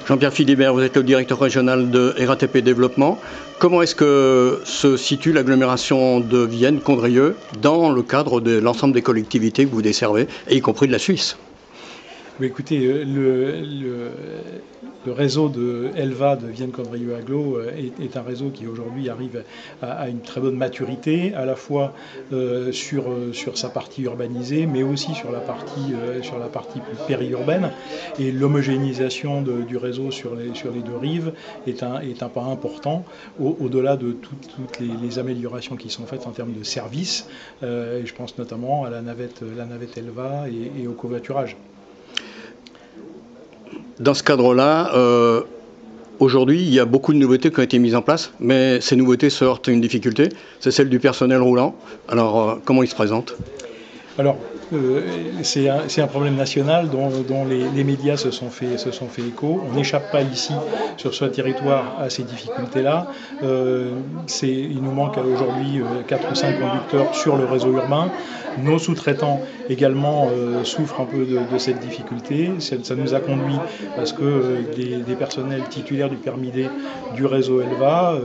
Jean-Pierre Philibert, vous êtes le directeur régional de RATP Développement. Comment est-ce que se situe l'agglomération de Vienne-Condrieu dans le cadre de l'ensemble des collectivités que vous desservez, et y compris de la Suisse? Oui, écoutez, le réseau de ELVA de Vienne-Condrieu Agglo est un réseau qui aujourd'hui arrive à une très bonne maturité, à la fois sur sa partie urbanisée, mais aussi sur la partie plus périurbaine. Et l'homogénéisation du réseau sur les deux rives est un pas important, au-delà de toutes les améliorations qui sont faites en termes de services. Et je pense notamment à la navette ELVA et au covoiturage. Dans ce cadre-là, aujourd'hui, il y a beaucoup de nouveautés qui ont été mises en place, mais ces nouveautés se heurtent à une difficulté, c'est celle du personnel roulant. Alors, comment il se présente? Alors, c'est un problème national dont les médias se sont fait écho. On n'échappe pas ici, sur ce territoire, à ces difficultés-là. Il nous manque aujourd'hui 4 ou 5 conducteurs sur le réseau urbain. Nos sous-traitants également souffrent un peu de cette difficulté. Ça nous a conduit parce que des personnels titulaires du permis D du réseau ELVA,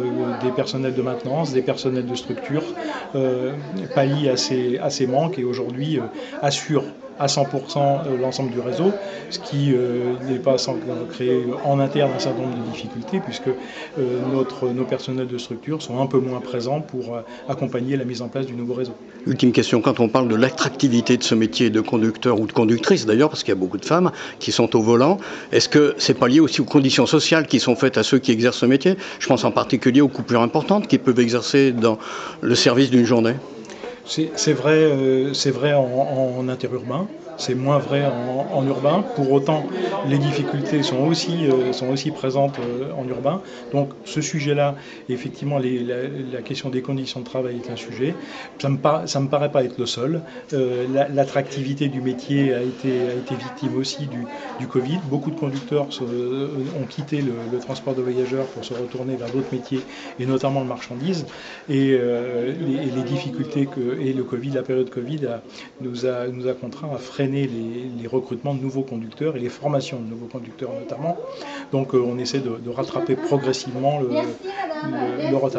des personnels de maintenance, des personnels de structure pallient à ces manques et aujourd'hui assurent à 100% l'ensemble du réseau, ce qui n'est pas sans créer en interne un certain nombre de difficultés, puisque nos personnels de structure sont un peu moins présents pour accompagner la mise en place du nouveau réseau. Ultime question, quand on parle de l'attractivité de ce métier de conducteur ou de conductrice d'ailleurs, parce qu'il y a beaucoup de femmes qui sont au volant, est-ce que c'est pas lié aussi aux conditions sociales qui sont faites à ceux qui exercent ce métier? Je pense en particulier aux coupures importantes qu'ils peuvent exercer dans le service d'une journée. C'est vrai en interurbain, c'est moins vrai en urbain. Pour autant, les difficultés sont aussi présentes en urbain. Donc ce sujet-là, effectivement, la question des conditions de travail est un sujet. Ça me paraît pas être le seul. L'attractivité du métier a été victime aussi du Covid. Beaucoup de conducteurs ont quitté le transport de voyageurs pour se retourner vers d'autres métiers, et notamment le marchandise. Et les difficultés et le Covid, la période Covid nous a contraints à freiner les recrutements de nouveaux conducteurs et les formations de nouveaux conducteurs notamment. Donc on essaie de rattraper progressivement le retard.